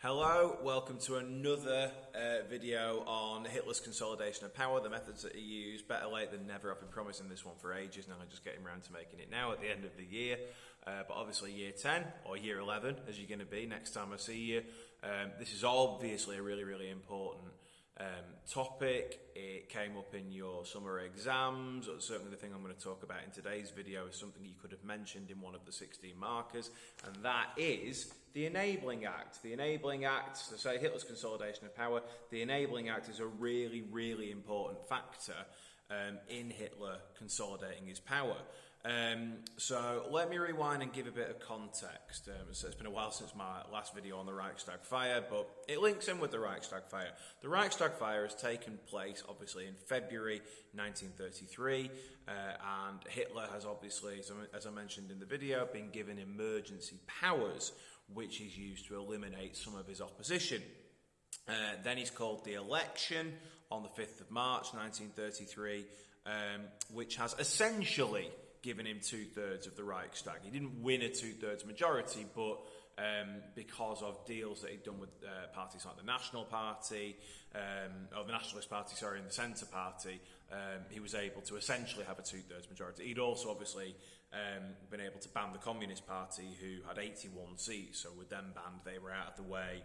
Hello, welcome to another video on Hitler's consolidation of power, the methods that he used. Better late than never. I've been promising this one for ages, now I'm just getting around to making it now at the end of the year. But obviously year 10 or year 11, as you're going to be next time I see you. This is obviously a really important topic. It came up in your summer exams. Certainly the thing I'm going to talk about in today's video is something you could have mentioned in one of the 16 markers, and that is the Enabling Act. The Enabling Act, to say Hitler's consolidation of power, the Enabling Act is a really important factor in Hitler consolidating his power. So let me rewind and give a bit of context. So it's been a while since my last video on the Reichstag fire, but it links in with the Reichstag fire. The Reichstag fire has taken place obviously in February 1933, and Hitler has obviously, as I mentioned in the video, been given emergency powers which he's used to eliminate some of his opposition. Then he's called the election on the 5th of March 1933, which has essentially given him 2/3 of the Reichstag. He didn't win a 2/3 majority, but because of deals that he'd done with parties like the National Party, or the Nationalist Party, sorry, and the Centre Party, he was able to essentially have a 2/3 majority. He'd also obviously been able to ban the Communist Party, who had 81 seats, so with them banned, they were out of the way.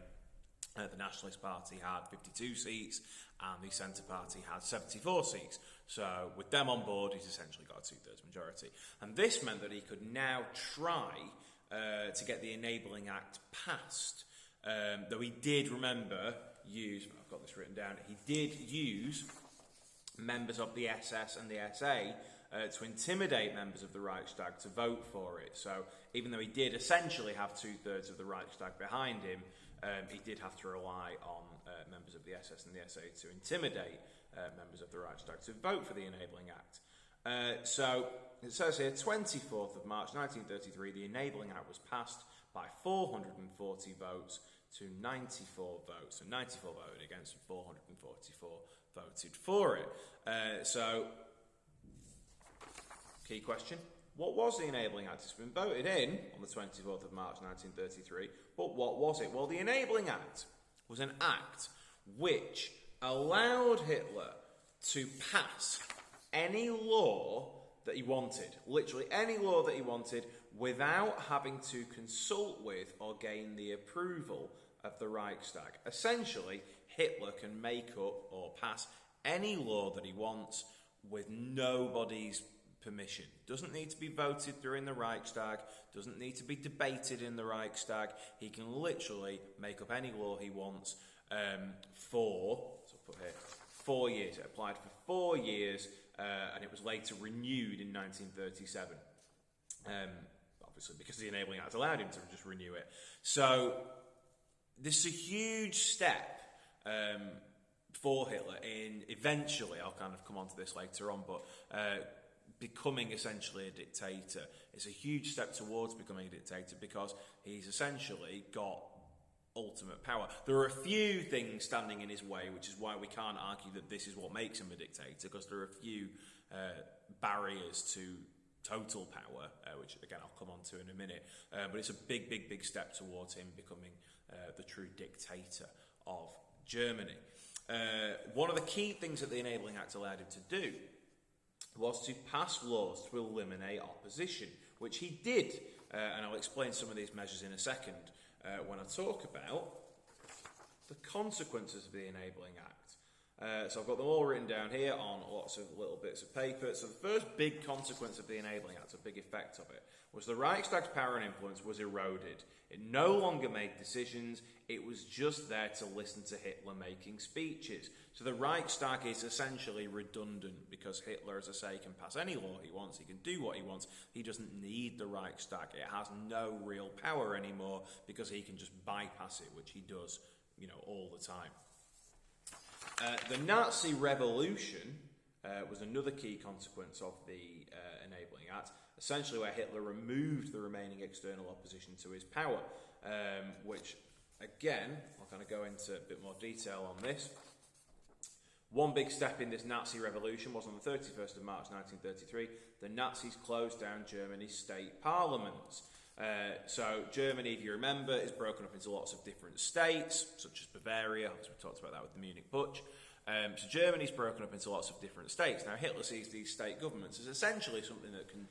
The Nationalist Party had 52 seats and the Centre Party had 74 seats. So with them on board, he's essentially got a 2/3 majority. And this meant that he could now try to get the Enabling Act passed. Though he did, remember, I've got this written down, he did use members of the SS and the SA to intimidate members of the Reichstag to vote for it. So even though he did essentially have 2/3 of the Reichstag behind him, he did have to rely on members of the SS and the SA to intimidate members of the Reichstag to vote for the Enabling Act. So it says here, 24th of March 1933, the Enabling Act was passed by 440 votes to 94 votes. So 94 voted against and 444 voted for it. So, key question. What was the Enabling Act? It's been voted in on the 24th of March 1933, but what was it? Well, the Enabling Act was an act which allowed Hitler to pass any law that he wanted, literally any law that he wanted, without having to consult with or gain the approval of the Reichstag. Essentially, Hitler can make up or pass any law that he wants with nobody's permission. Doesn't need to be voted through in the Reichstag, doesn't need to be debated in the Reichstag. He can literally make up any law he wants for 4 years. It applied for 4 years and it was later renewed in 1937. Obviously because the Enabling Act allowed him to just renew it. So this is a huge step for Hitler in eventually, I'll kind of come on to this later on, but becoming essentially a dictator. It's a huge step towards becoming a dictator because he's essentially got ultimate power. There are a few things standing in his way, which is why we can't argue that this is what makes him a dictator, because there are a few barriers to total power, which again I'll come on to in a minute, but it's a big step towards him becoming the true dictator of Germany. One of the key things that the Enabling Act allowed him to do was to pass laws to eliminate opposition, which he did, and I'll explain some of these measures in a second when I talk about the consequences of the Enabling Act. So I've got them all written down here on lots of little bits of paper. So the first big consequence of the Enabling Act, a big effect of it, was the Reichstag's power and influence was eroded. It no longer made decisions, it was just there to listen to Hitler making speeches. So the Reichstag is essentially redundant because Hitler, as I say, can pass any law he wants, he can do what he wants, he doesn't need the Reichstag. It has no real power anymore because he can just bypass it, which he does, all the time. The Nazi Revolution was another key consequence of the Enabling Act, essentially where Hitler removed the remaining external opposition to his power, which, again, I'll kind of go into a bit more detail on this. One big step in this Nazi revolution was on the 31st of March 1933, the Nazis closed down Germany's state parliaments. So Germany, if you remember, is broken up into lots of different states, such as Bavaria, as we talked about that with the Munich Putsch. So Germany's broken up into lots of different states. Now Hitler sees these state governments as essentially something that can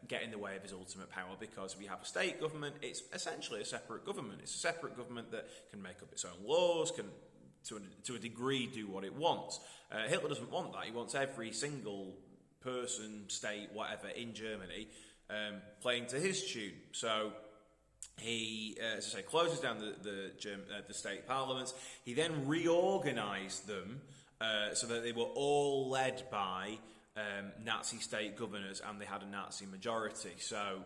get in the way of his ultimate power, because if you have a state government, it's essentially a separate government. It's a separate government that can make up its own laws, can to a degree do what it wants. Hitler doesn't want that. He wants every single person, state, whatever in Germany playing to his tune. So he, as I say, closes down the state parliaments. He then reorganised them so that they were all led by Nazi state governors, and they had a Nazi majority. So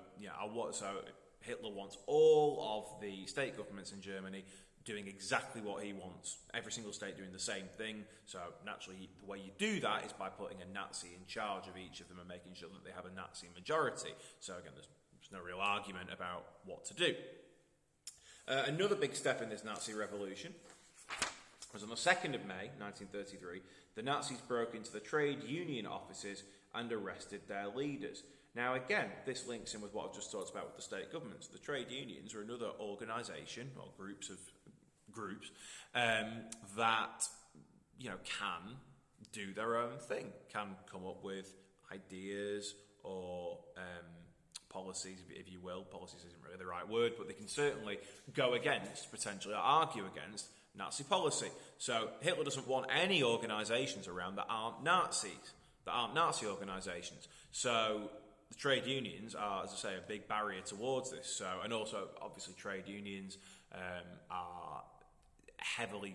Hitler wants all of the state governments in Germany doing exactly what he wants. Every single state doing the same thing. So naturally, the way you do that is by putting a Nazi in charge of each of them and making sure that they have a Nazi majority. So again, there's no real argument about what to do. Another big step in this Nazi revolution was on the 2nd of May, 1933, the Nazis broke into the trade union offices and arrested their leaders. Now again, this links in with what I've just talked about with the state governments. The trade unions are another organisation, or groups that can do their own thing, can come up with ideas or policies, if you will. Policies isn't really the right word, but they can certainly go against, potentially, or argue against Nazi policy. So Hitler doesn't want any organisations around that aren't Nazis, that aren't Nazi organisations. So the trade unions are, as I say, a big barrier towards this. So, and also, obviously, trade unions are heavily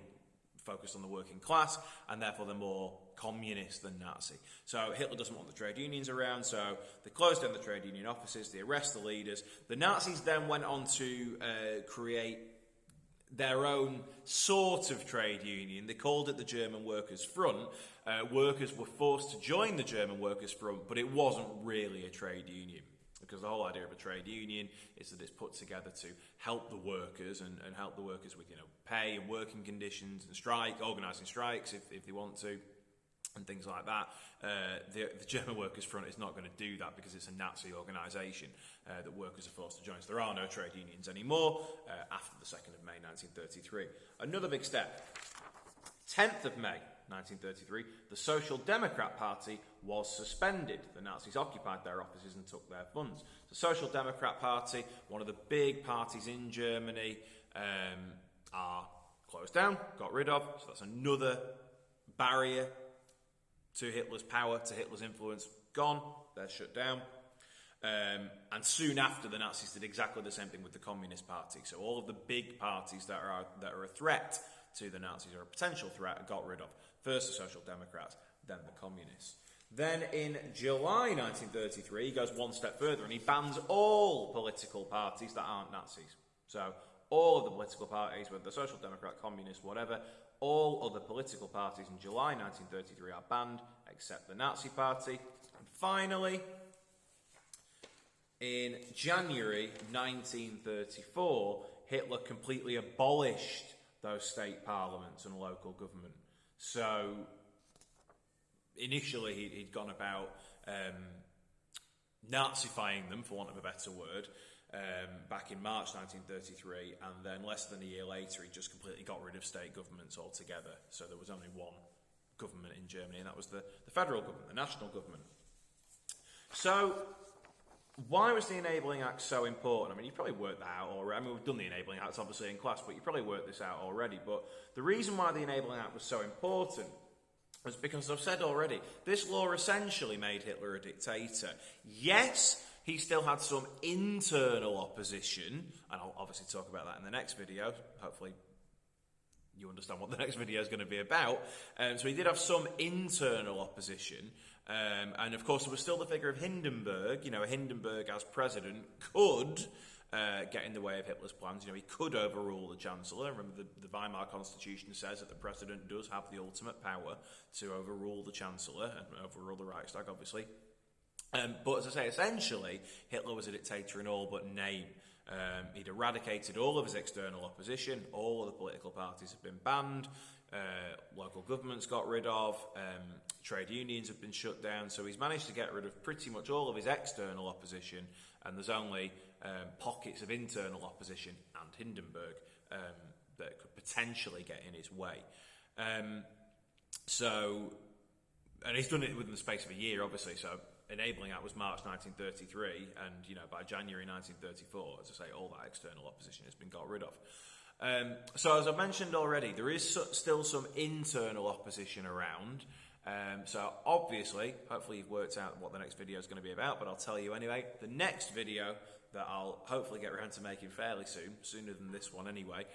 focused on the working class, and therefore they're more communist than Nazi. So Hitler doesn't want the trade unions around, so they closed down the trade union offices, they arrest the leaders. The Nazis then went on to create their own sort of trade union. They called it the German Workers' Front. Workers were forced to join the German Workers' Front, but it wasn't really a trade union, because the whole idea of a trade union is that it's put together to help the workers and help the workers with pay and working conditions and organising strikes if they want to, and things like that. The German Workers' Front is not going to do that, because it's a Nazi organisation that workers are forced to join. So there are no trade unions anymore after the 2nd of May 1933. Another big step. 10th of May 1933, the Social Democrat Party was suspended. The Nazis occupied their offices and took their funds. The Social Democrat Party, one of the big parties in Germany, are closed down, got rid of. So that's another barrier to Hitler's power, to Hitler's influence. Gone, they're shut down. And soon after, the Nazis did exactly the same thing with the Communist Party. So all of the big parties that are a threat to the Nazis, or a potential threat, got rid of. First the Social Democrats, then the Communists. Then in July 1933, he goes one step further and he bans all political parties that aren't Nazis. So all of the political parties, whether the Social Democrat, Communist, whatever, all other political parties in July 1933 are banned, except the Nazi Party. And finally, in January 1934, Hitler completely abolished those state parliaments and local government. So initially he'd gone about Nazifying them, for want of a better word, back in March 1933, and then less than a year later he just completely got rid of state governments altogether. So there was only one government in Germany, and that was the federal government, the national government. So why was the Enabling Act so important? I mean, you've probably worked that out already. I mean, we've done the Enabling Act, obviously, in class, but you probably worked this out already. But the reason why the Enabling Act was so important was because, as I've said already, this law essentially made Hitler a dictator. Yes, he still had some internal opposition, and I'll obviously talk about that in the next video. Hopefully you understand what the next video is going to be about. So he did have some internal opposition. And of course, there was still the figure of Hindenburg. Hindenburg as president could get in the way of Hitler's plans. He could overrule the Chancellor. Remember, the Weimar Constitution says that the president does have the ultimate power to overrule the Chancellor and overrule the Reichstag, obviously. But as I say, essentially, Hitler was a dictator in all but name. He'd eradicated all of his external opposition. All of the political parties have been banned. Local governments got rid of. Trade unions have been shut down. So he's managed to get rid of pretty much all of his external opposition. And there's only pockets of internal opposition and Hindenburg that could potentially get in his way. And he's done it within the space of a year, obviously. So enabling that was March 1933, and by January 1934, as I say, all that external opposition has been got rid of. So as I mentioned already, there is still some internal opposition around. So obviously, hopefully you've worked out what the next video is going to be about, but I'll tell you anyway. The next video that I'll hopefully get around to making fairly soon, sooner than this one anyway,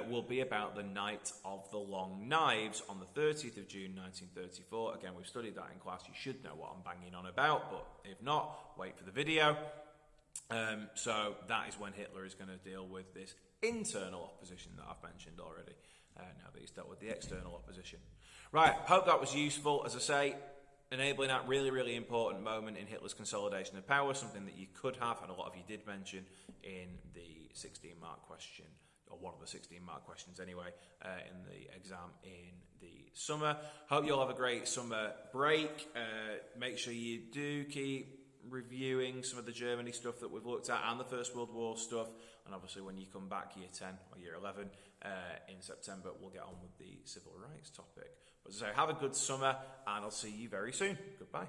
will be about the Night of the Long Knives on the 30th of June 1934. Again, we've studied that in class. You should know what I'm banging on about, but if not, wait for the video. So that is when Hitler is going to deal with this internal opposition that I've mentioned already, now that he's dealt with the external opposition. Right, hope that was useful. As I say, enabling that really, really important moment in Hitler's consolidation of power, something that you could have, and a lot of you did mention in the 16-mark question, or one of the 16-mark questions anyway, in the exam in the summer. Hope you all have a great summer break. Make sure you do keep reviewing some of the Germany stuff that we've looked at and the First World War stuff, and obviously when you come back year 10 or year 11 in September, we'll get on with the civil rights topic. But as I say, have a good summer, and I'll see you very soon. Goodbye.